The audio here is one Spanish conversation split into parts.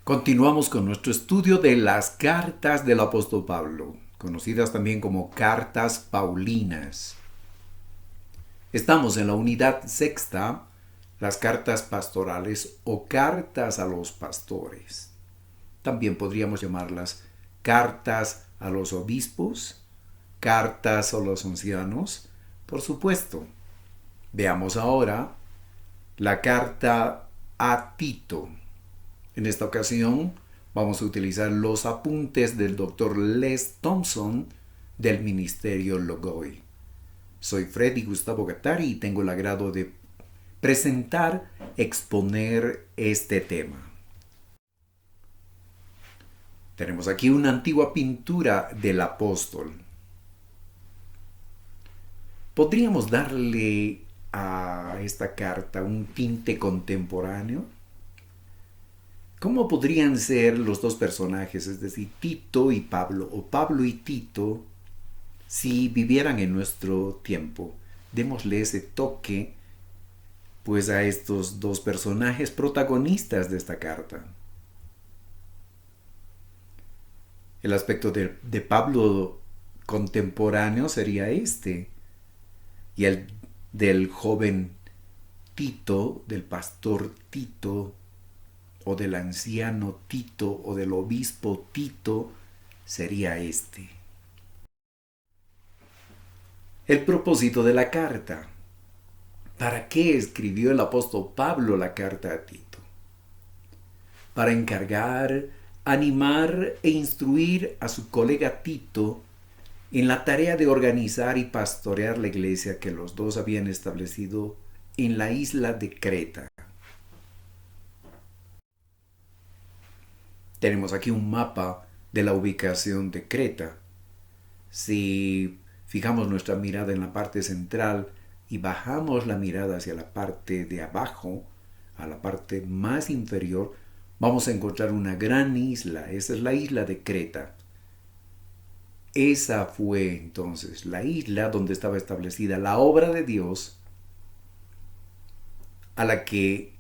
Continuamos con nuestro estudio de las cartas del apóstol Pablo, conocidas también como cartas paulinas. Estamos en la unidad sexta, las cartas pastorales o cartas a los pastores. También podríamos llamarlas cartas a los obispos, cartas a los ancianos, por supuesto. Veamos ahora la carta a Tito. En esta ocasión vamos a utilizar los apuntes del Dr. Les Thompson del Ministerio Logoi. Soy Freddy Gustavo Gattari y tengo el agrado de exponer este tema. Tenemos aquí una antigua pintura del apóstol. ¿Podríamos darle a esta carta un tinte contemporáneo? ¿Cómo podrían ser los dos personajes, es decir, Tito y Pablo, o Pablo y Tito, si vivieran en nuestro tiempo? Démosle ese toque, pues, a estos dos personajes protagonistas de esta carta. El aspecto de Pablo contemporáneo sería este, y el del joven Tito, del pastor Tito, o del anciano Tito o del obispo Tito sería este. El propósito de la carta. ¿Para qué escribió el apóstol Pablo la carta a Tito? Para encargar, animar e instruir a su colega Tito en la tarea de organizar y pastorear la iglesia que los dos habían establecido en la isla de Creta. Tenemos aquí un mapa de la ubicación de Creta. Si fijamos nuestra mirada en la parte central y bajamos la mirada hacia la parte de abajo, a la parte más inferior, vamos a encontrar una gran isla. Esa es la isla de Creta. Esa fue entonces la isla donde estaba establecida la obra de Dios, a la que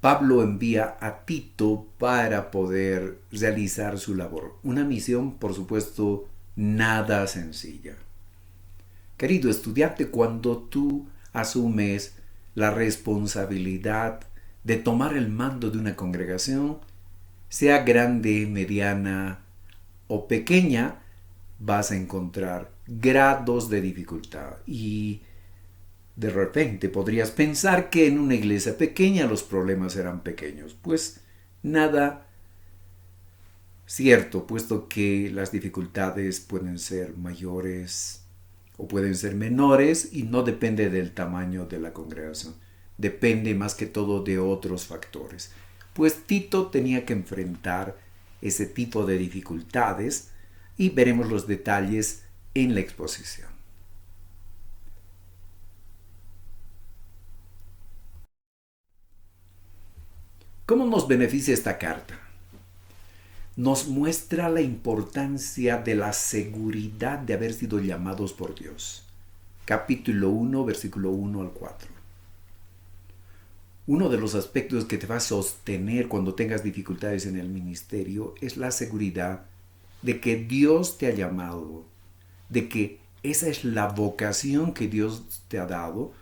Pablo envía a Tito para poder realizar su labor. Una misión, por supuesto, nada sencilla. Querido estudiante, cuando tú asumes la responsabilidad de tomar el mando de una congregación, sea grande, mediana o pequeña, vas a encontrar grados de dificultad. Y de repente podrías pensar que en una iglesia pequeña los problemas eran pequeños. Pues nada cierto, puesto que las dificultades pueden ser mayores o pueden ser menores y no depende del tamaño de la congregación. Depende más que todo de otros factores. Pues Tito tenía que enfrentar ese tipo de dificultades y veremos los detalles en la exposición. ¿Cómo nos beneficia esta carta? Nos muestra la importancia de la seguridad de haber sido llamados por Dios. Capítulo 1, versículo 1 al 4. Uno de los aspectos que te va a sostener cuando tengas dificultades en el ministerio es la seguridad de que Dios te ha llamado, de que esa es la vocación que Dios te ha dado,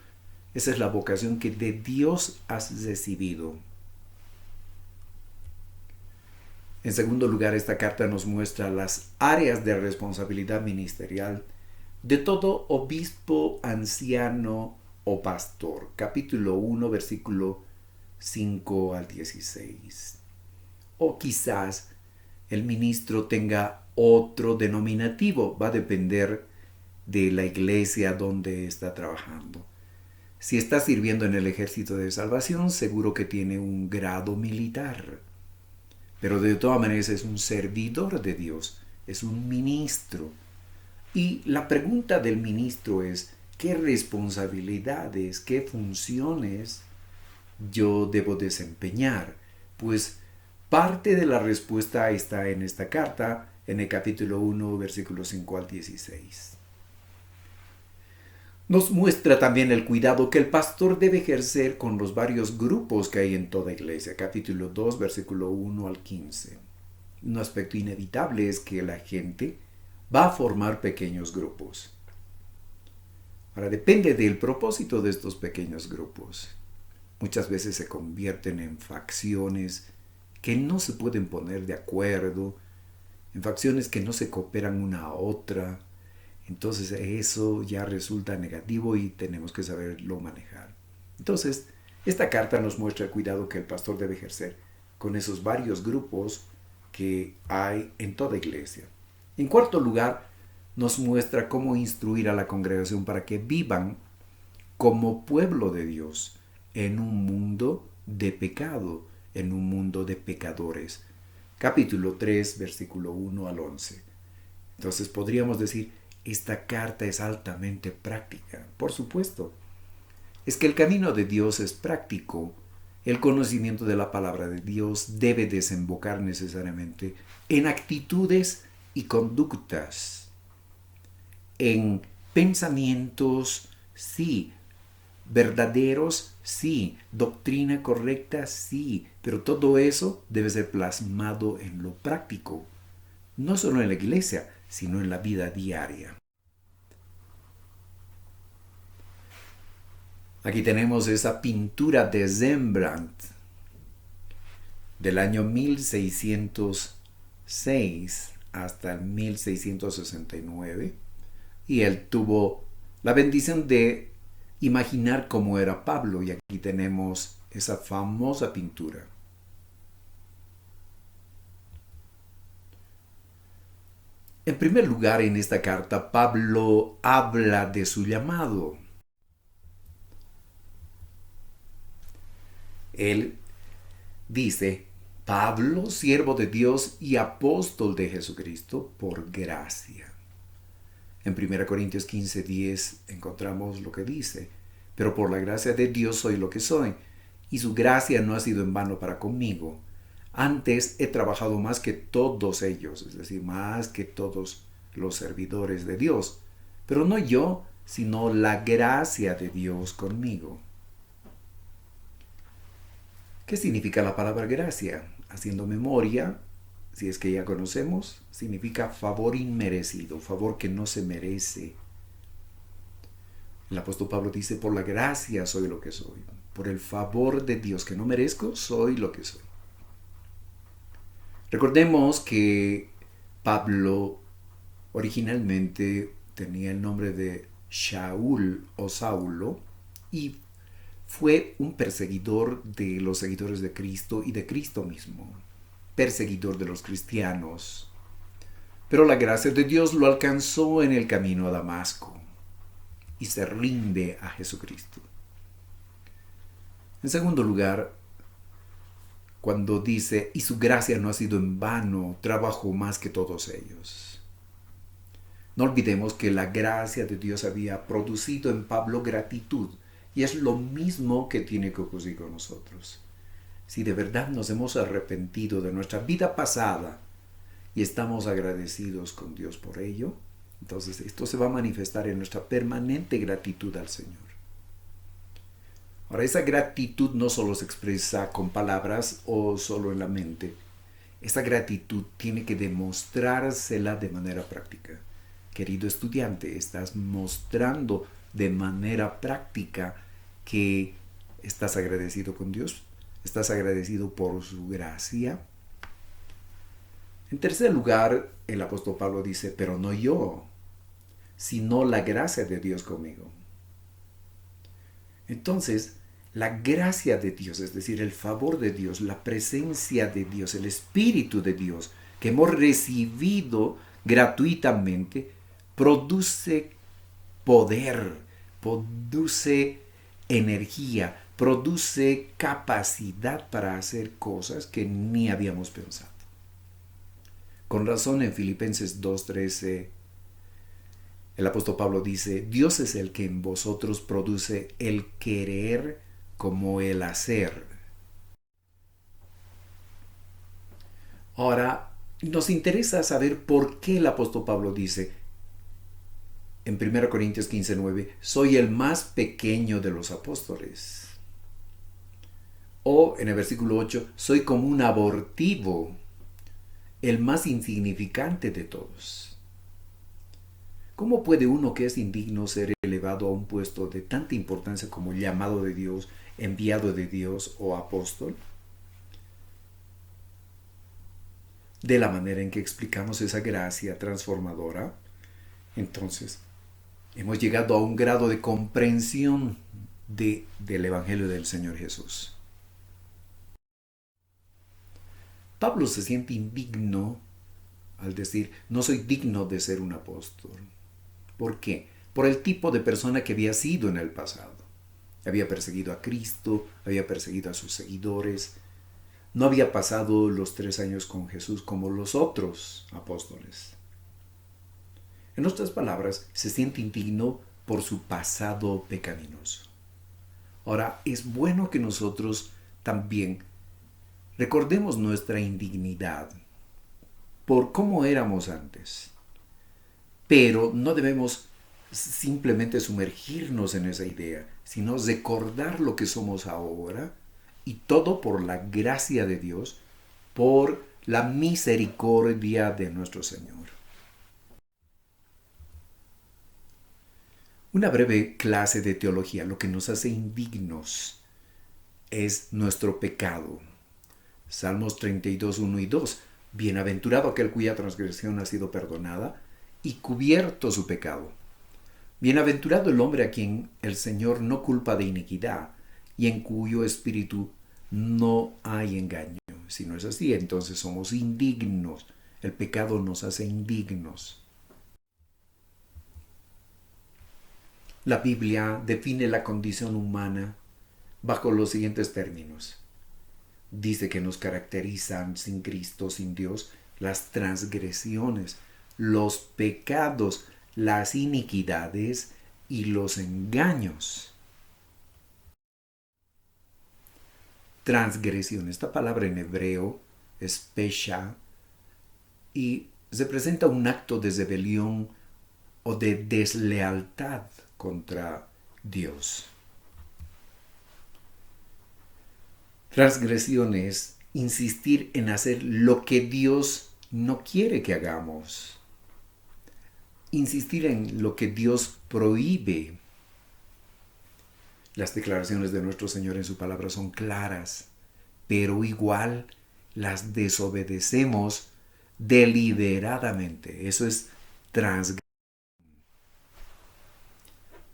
esa es la vocación que de Dios has recibido. En segundo lugar, esta carta nos muestra las áreas de responsabilidad ministerial de todo obispo, anciano o pastor. Capítulo 1, versículo 5 al 16. O quizás el ministro tenga otro denominativo, va a depender de la iglesia donde está trabajando. Si está sirviendo en el ejército de salvación, seguro que tiene un grado militar. Pero de todas maneras es un servidor de Dios, es un ministro. Y la pregunta del ministro es, ¿qué responsabilidades, qué funciones yo debo desempeñar? Pues parte de la respuesta está en esta carta, en el capítulo 1, versículos 5 al 16. Nos muestra también el cuidado que el pastor debe ejercer con los varios grupos que hay en toda iglesia. Capítulo 2, versículo 1 al 15. Un aspecto inevitable es que la gente va a formar pequeños grupos. Ahora, depende del propósito de estos pequeños grupos. Muchas veces se convierten en facciones que no se pueden poner de acuerdo, en facciones que no se cooperan una a otra. Entonces eso ya resulta negativo y tenemos que saberlo manejar. Entonces, esta carta nos muestra el cuidado que el pastor debe ejercer con esos varios grupos que hay en toda iglesia. En cuarto lugar, nos muestra cómo instruir a la congregación para que vivan como pueblo de Dios en un mundo de pecado, en un mundo de pecadores. Capítulo 3, versículo 1 al 11. Entonces podríamos decir, esta carta es altamente práctica. Por supuesto, es que el camino de Dios es práctico. El conocimiento de la palabra de Dios debe desembocar necesariamente en actitudes y conductas, en pensamientos, sí, verdaderos, sí, doctrina correcta, sí, pero todo eso debe ser plasmado en lo práctico, no solo en la iglesia, sino en la vida diaria. Aquí tenemos esa pintura de Rembrandt del año 1606 hasta el 1669 y él tuvo la bendición de imaginar cómo era Pablo y aquí tenemos esa famosa pintura. En primer lugar, en esta carta, Pablo habla de su llamado. Él dice, Pablo, siervo de Dios y apóstol de Jesucristo, por gracia. En 1 Corintios 15:10 encontramos lo que dice, pero por la gracia de Dios soy lo que soy, y su gracia no ha sido en vano para conmigo. Antes he trabajado más que todos ellos, es decir, más que todos los servidores de Dios, pero no yo, sino la gracia de Dios conmigo. ¿Qué significa la palabra gracia? Haciendo memoria, si es que ya conocemos, significa favor inmerecido, favor que no se merece. El apóstol Pablo dice, por la gracia soy lo que soy, por el favor de Dios que no merezco, soy lo que soy. Recordemos que Pablo originalmente tenía el nombre de Shaul o Saulo y fue un perseguidor de los seguidores de Cristo y de Cristo mismo, perseguidor de los cristianos. Pero la gracia de Dios lo alcanzó en el camino a Damasco y se rinde a Jesucristo. En segundo lugar, cuando dice, y su gracia no ha sido en vano, trabajó más que todos ellos. No olvidemos que la gracia de Dios había producido en Pablo gratitud, y es lo mismo que tiene que ocurrir con nosotros. Si de verdad nos hemos arrepentido de nuestra vida pasada y estamos agradecidos con Dios por ello, entonces esto se va a manifestar en nuestra permanente gratitud al Señor. Ahora, esa gratitud no solo se expresa con palabras o solo en la mente. Esta gratitud tiene que demostrársela de manera práctica. Querido estudiante, estás mostrando de manera práctica que estás agradecido con Dios, estás agradecido por su gracia. En tercer lugar, el apóstol Pablo dice, pero no yo, sino la gracia de Dios conmigo. Entonces, la gracia de Dios, es decir, el favor de Dios, la presencia de Dios, el Espíritu de Dios que hemos recibido gratuitamente, produce poder, produce energía, produce capacidad para hacer cosas que ni habíamos pensado. Con razón en Filipenses 2:13 el apóstol Pablo dice, Dios es el que en vosotros produce el querer como el hacer. Ahora, nos interesa saber por qué el apóstol Pablo dice, en 1 Corintios 15:9, soy el más pequeño de los apóstoles. O en el versículo 8, soy como un abortivo, el más insignificante de todos. ¿Cómo puede uno que es indigno ser elevado a un puesto de tanta importancia como llamado de Dios, enviado de Dios o apóstol? De la manera en que explicamos esa gracia transformadora, entonces hemos llegado a un grado de comprensión del Evangelio del Señor Jesús. Pablo se siente indigno al decir, no soy digno de ser un apóstol. ¿Por qué? Por el tipo de persona que había sido en el pasado. Había perseguido a Cristo, había perseguido a sus seguidores. No había pasado los 3 años con Jesús como los otros apóstoles. En otras palabras, se siente indigno por su pasado pecaminoso. Ahora, es bueno que nosotros también recordemos nuestra indignidad por cómo éramos antes. Pero no debemos simplemente sumergirnos en esa idea, sino recordar lo que somos ahora, y todo por la gracia de Dios, por la misericordia de nuestro Señor. Una breve clase de teología. Lo que nos hace indignos es nuestro pecado. Salmos 32, 1 y 2. Bienaventurado aquel cuya transgresión ha sido perdonada y cubierto su pecado. Bienaventurado el hombre a quien el Señor no culpa de iniquidad y en cuyo espíritu no hay engaño. Si no es así, entonces somos indignos. El pecado nos hace indignos. La Biblia define la condición humana bajo los siguientes términos. Dice que nos caracterizan sin Cristo, sin Dios, las transgresiones, los pecados, las iniquidades y los engaños. Transgresión, esta palabra en hebreo es pesha y representa un acto de rebelión o de deslealtad contra Dios. Transgresión es insistir en hacer lo que Dios no quiere que hagamos. Insistir en lo que Dios prohíbe. Las declaraciones de nuestro Señor en su palabra son claras, pero igual las desobedecemos deliberadamente. Eso es transgresión.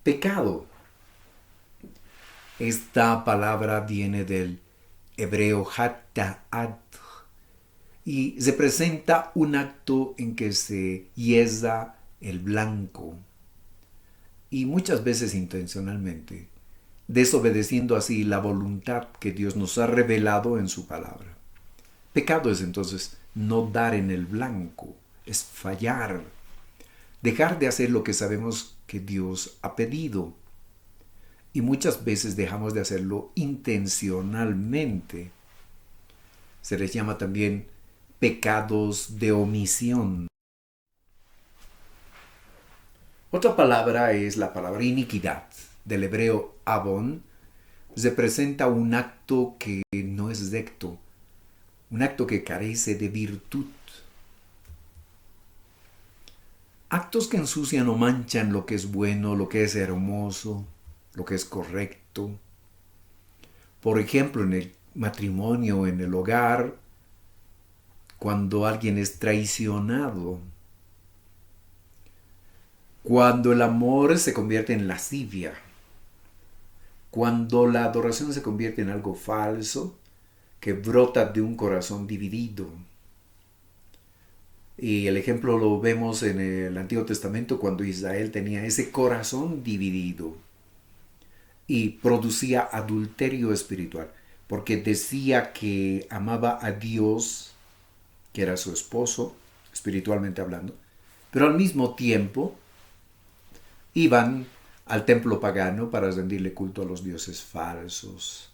Pecado. Esta palabra viene del hebreo hatta'at y representa un acto en que se hieza el blanco y muchas veces intencionalmente, desobedeciendo así la voluntad que Dios nos ha revelado en su palabra. Pecado es entonces no dar en el blanco, es fallar, dejar de hacer lo que sabemos que Dios ha pedido. Y muchas veces dejamos de hacerlo intencionalmente. Se les llama también pecados de omisión. Otra palabra es la palabra iniquidad, del hebreo avon. Representa un acto que no es recto, un acto que carece de virtud. Actos que ensucian o manchan lo que es bueno, lo que es hermoso, lo que es correcto. Por ejemplo, en el matrimonio, en el hogar, cuando alguien es traicionado, cuando el amor se convierte en lascivia, cuando la adoración se convierte en algo falso que brota de un corazón dividido. Y el ejemplo lo vemos en el Antiguo Testamento cuando Israel tenía ese corazón dividido y producía adulterio espiritual, porque decía que amaba a Dios, que era su esposo, espiritualmente hablando, pero al mismo tiempo iban al templo pagano para rendirle culto a los dioses falsos.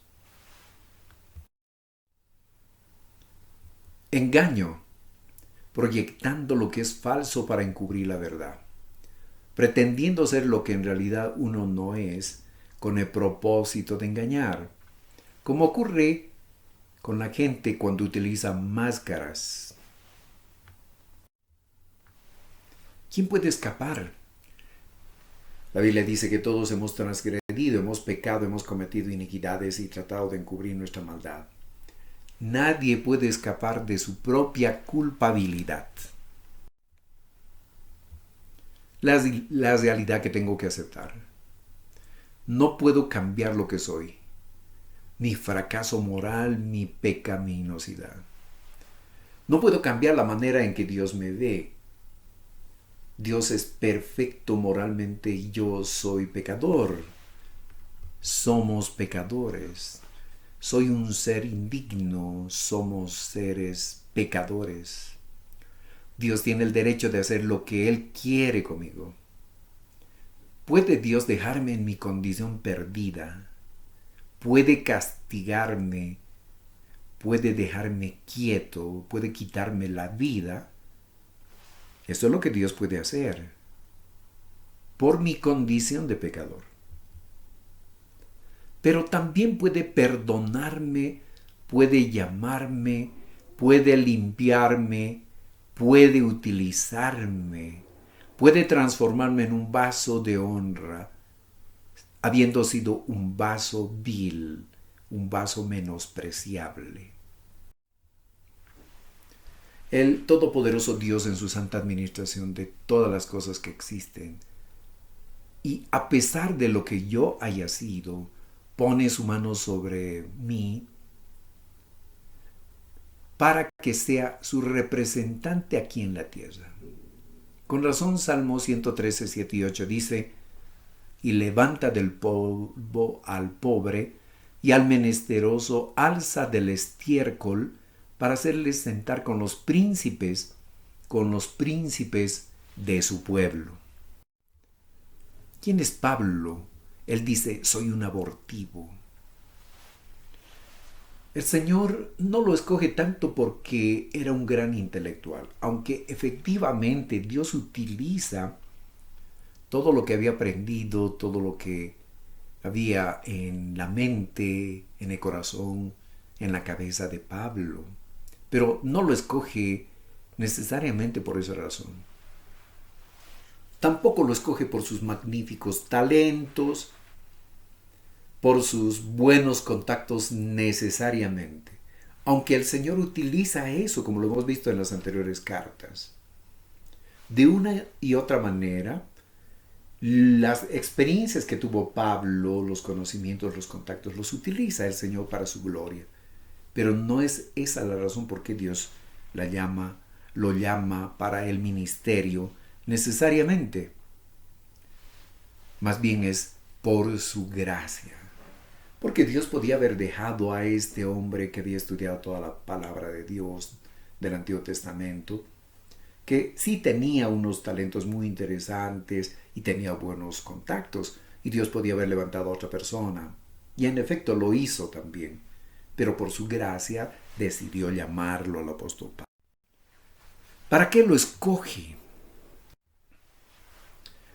Engaño, proyectando lo que es falso para encubrir la verdad. pretendiendo ser lo que en realidad uno no es, con el propósito de engañar, como ocurre con la gente cuando utiliza máscaras. ¿Quién puede escapar? La Biblia dice que todos hemos transgredido, hemos pecado, hemos cometido iniquidades y tratado de encubrir nuestra maldad. Nadie puede escapar de su propia culpabilidad. La realidad que tengo que aceptar. No puedo cambiar lo que soy, mi fracaso moral, mi pecaminosidad. No puedo cambiar la manera en que Dios me ve. Dios es perfecto moralmente y yo soy pecador. Somos pecadores. Soy un ser indigno. Somos seres pecadores. Dios tiene el derecho de hacer lo que Él quiere conmigo. ¿Puede Dios dejarme en mi condición perdida? ¿Puede castigarme? ¿Puede dejarme quieto? ¿Puede quitarme la vida? Eso es lo que Dios puede hacer por mi condición de pecador. Pero también puede perdonarme, puede llamarme, puede limpiarme, puede utilizarme, puede transformarme en un vaso de honra, habiendo sido un vaso vil, un vaso menospreciable. El todopoderoso Dios en su santa administración de todas las cosas que existen, y a pesar de lo que yo haya sido, pone su mano sobre mí para que sea su representante aquí en la tierra. Con razón, Salmo 113, 7 y 8 dice: y levanta del polvo al pobre, y al menesteroso alza del estiércol, para hacerles sentar con los príncipes de su pueblo. ¿Quién es Pablo? Él dice: soy un abortivo. El Señor no lo escoge tanto porque era un gran intelectual, aunque efectivamente Dios utiliza todo lo que había aprendido, todo lo que había en la mente, en el corazón, en la cabeza de Pablo. Pero no lo escoge necesariamente por esa razón. Tampoco lo escoge por sus magníficos talentos, por sus buenos contactos necesariamente. Aunque el Señor utiliza eso, como lo hemos visto en las anteriores cartas. De una y otra manera, las experiencias que tuvo Pablo, los conocimientos, los contactos, los utiliza el Señor para su gloria. Pero no es esa la razón por qué Dios lo llama para el ministerio necesariamente. Más bien es por su gracia. Porque Dios podía haber dejado a este hombre que había estudiado toda la palabra de Dios del Antiguo Testamento, que sí tenía unos talentos muy interesantes y tenía buenos contactos, y Dios podía haber levantado a otra persona. Y en efecto lo hizo también. Pero por su gracia decidió llamarlo al apóstol Pablo. ¿Para qué lo escoge?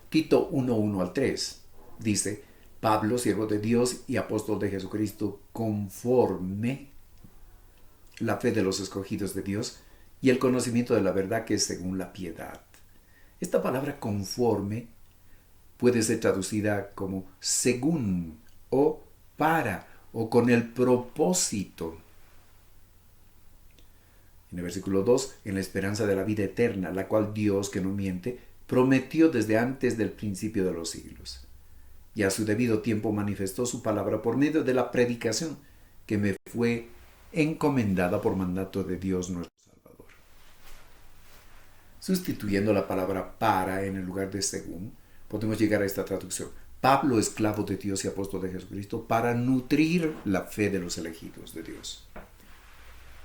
Tito 1:1 al 3 dice: Pablo, siervo de Dios y apóstol de Jesucristo, conforme la fe de los escogidos de Dios y el conocimiento de la verdad que es según la piedad. Esta palabra conforme puede ser traducida como según o para o con el propósito. En el versículo 2, en la esperanza de la vida eterna, la cual Dios, que no miente, prometió desde antes del principio de los siglos. Y a su debido tiempo manifestó su palabra por medio de la predicación que me fue encomendada por mandato de Dios nuestro Salvador. Sustituyendo la palabra para en el lugar de según, podemos llegar a esta traducción: Pablo, esclavo de Dios y apóstol de Jesucristo, para nutrir la fe de los elegidos de Dios,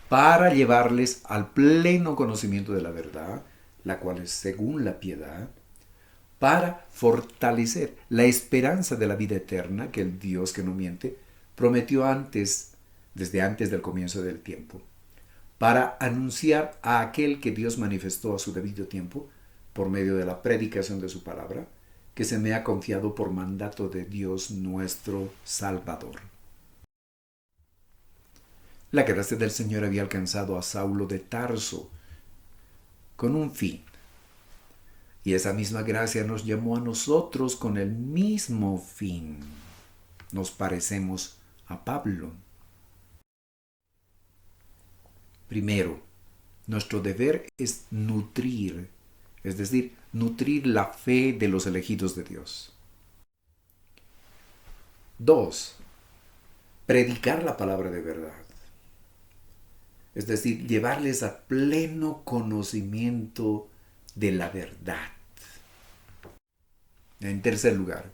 para llevarles al pleno conocimiento de la verdad, la cual es según la piedad, para fortalecer la esperanza de la vida eterna que el Dios que no miente prometió desde antes del comienzo del tiempo, para anunciar a aquel que Dios manifestó a su debido tiempo por medio de la predicación de su palabra, que se me ha confiado por mandato de Dios nuestro Salvador. La gracia del Señor había alcanzado a Saulo de Tarso con un fin. Y esa misma gracia nos llamó a nosotros con el mismo fin. Nos parecemos a Pablo. Primero, nuestro deber es nutrir, es decir, nutrir la fe de los elegidos de Dios. 2. Predicar la palabra de verdad. Es decir, llevarles a pleno conocimiento de la verdad. En tercer lugar,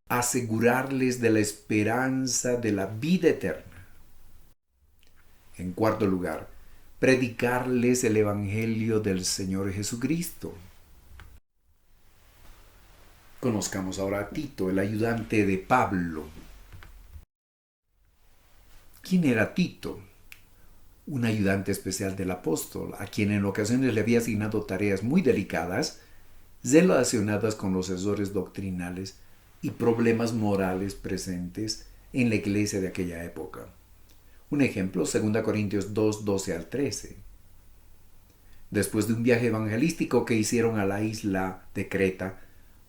asegurarles de la esperanza de la vida eterna. En cuarto lugar, predicarles el Evangelio del Señor Jesucristo. Conozcamos ahora a Tito, el ayudante de Pablo. ¿Quién era Tito? Un ayudante especial del apóstol, a quien en ocasiones le había asignado tareas muy delicadas, relacionadas con los errores doctrinales y problemas morales presentes en la iglesia de aquella época. Un ejemplo, 2 Corintios 2, 12 al 13. Después de un viaje evangelístico que hicieron a la isla de Creta,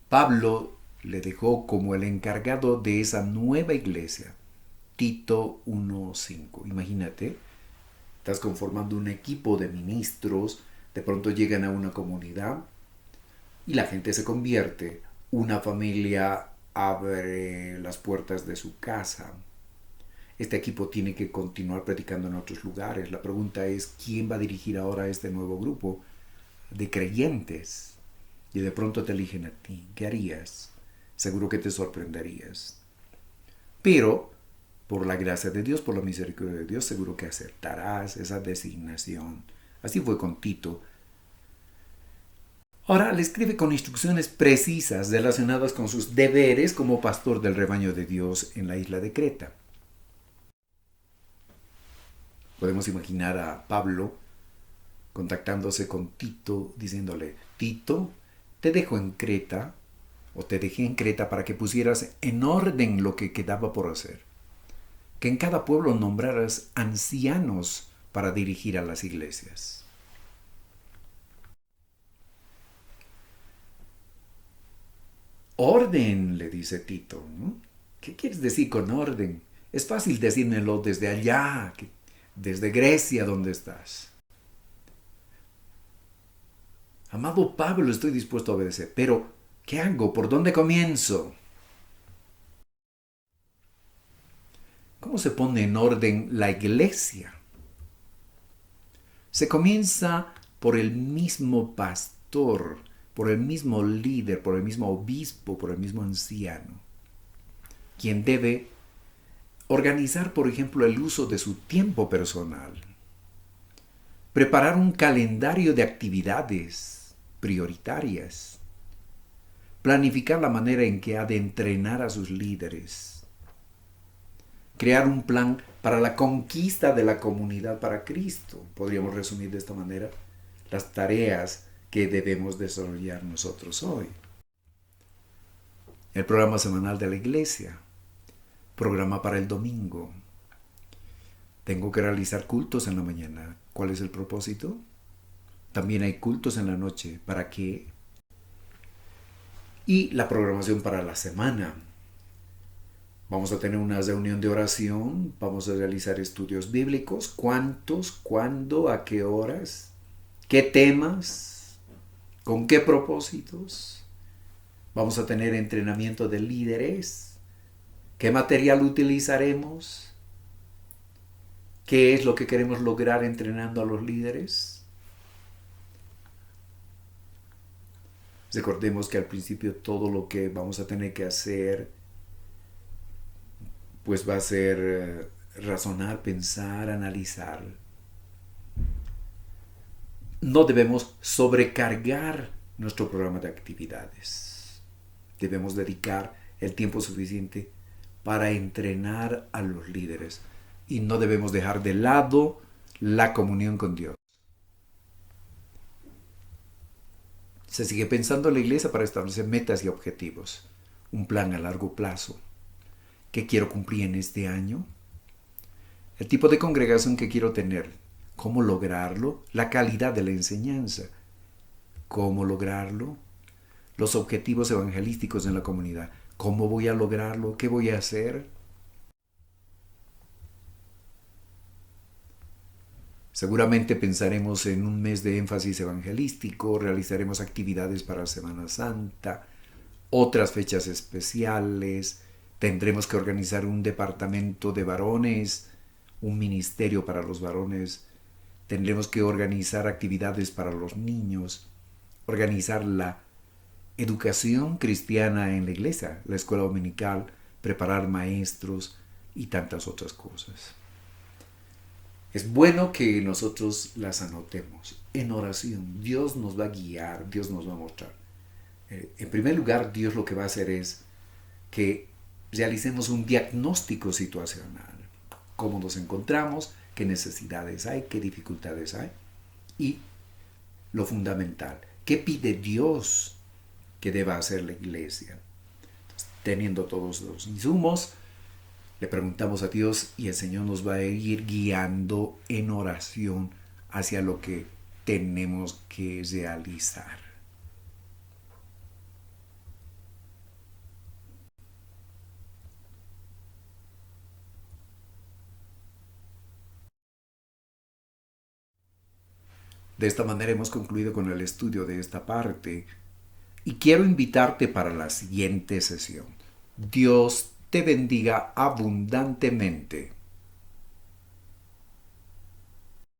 Pablo le dejó como el encargado de esa nueva iglesia, Tito 1:5. Imagínate, estás conformando un equipo de ministros, de pronto llegan a una comunidad y la gente se convierte. Una familia abre las puertas de su casa. Este equipo tiene que continuar predicando en otros lugares. La pregunta es, ¿quién va a dirigir ahora este nuevo grupo de creyentes? Y de pronto te eligen a ti. ¿Qué harías? Seguro que te sorprenderías. Pero, por la gracia de Dios, por la misericordia de Dios, seguro que aceptarás esa designación. Así fue con Tito. Ahora le escribe con instrucciones precisas relacionadas con sus deberes como pastor del rebaño de Dios en la isla de Creta. Podemos imaginar a Pablo contactándose con Tito, diciéndole, Tito, te dejo en Creta, o te dejé en Creta para que pusieras en orden lo que quedaba por hacer. Que en cada pueblo nombraras ancianos para dirigir a las iglesias. Orden, le dice Tito, ¿no? ¿Qué quieres decir con orden? Es fácil decírmelo desde allá, desde Grecia donde estás. Amado Pablo, estoy dispuesto a obedecer, pero ¿qué hago? ¿Por dónde comienzo? ¿Cómo se pone en orden la iglesia? Se comienza por el mismo pastor, por el mismo líder, por el mismo obispo, por el mismo anciano, quien debe organizar, por ejemplo, el uso de su tiempo personal, preparar un calendario de actividades prioritarias, planificar la manera en que ha de entrenar a sus líderes, crear un plan para la conquista de la comunidad para Cristo. Podríamos resumir de esta manera las tareas que debemos desarrollar nosotros hoy. El programa semanal de la iglesia, programa para el domingo. Tengo que realizar cultos en la mañana. ¿Cuál es el propósito? También hay cultos en la noche. ¿Para qué? Y la programación para la semana. Vamos a tener una reunión de oración, vamos a realizar estudios bíblicos. ¿Cuántos? ¿Cuándo? ¿A qué horas? ¿Qué temas? ¿Con qué propósitos? Vamos a tener entrenamiento de líderes. ¿Qué material utilizaremos? ¿Qué es lo que queremos lograr entrenando a los líderes? Recordemos que al principio todo lo que vamos a tener que hacer pues va a ser razonar, pensar, analizar. No debemos sobrecargar nuestro programa de actividades. Debemos dedicar el tiempo suficiente para entrenar a los líderes y no debemos dejar de lado la comunión con Dios. Se sigue pensando en la iglesia para establecer metas y objetivos, un plan a largo plazo. ¿Qué quiero cumplir en este año? El tipo de congregación que quiero tener. ¿Cómo lograrlo? La calidad de la enseñanza. ¿Cómo lograrlo? Los objetivos evangelísticos en la comunidad. ¿Cómo voy a lograrlo? ¿Qué voy a hacer? Seguramente pensaremos en un mes de énfasis evangelístico, realizaremos actividades para Semana Santa, otras fechas especiales, tendremos que organizar un departamento de varones, un ministerio para los varones, tendremos que organizar actividades para los niños, organizar la educación cristiana en la iglesia, la escuela dominical, preparar maestros y tantas otras cosas. Es bueno que nosotros las anotemos en oración. Dios nos va a guiar, Dios nos va a mostrar. En primer lugar, Dios lo que va a hacer es que realicemos un diagnóstico situacional. Cómo nos encontramos, qué necesidades hay, qué dificultades hay. Y lo fundamental, ¿qué pide Dios que deba hacer la iglesia? Entonces, teniendo todos los insumos, le preguntamos a Dios y el Señor nos va a ir guiando en oración hacia lo que tenemos que realizar. De esta manera hemos concluido con el estudio de esta parte y quiero invitarte para la siguiente sesión. Dios te bendiga abundantemente.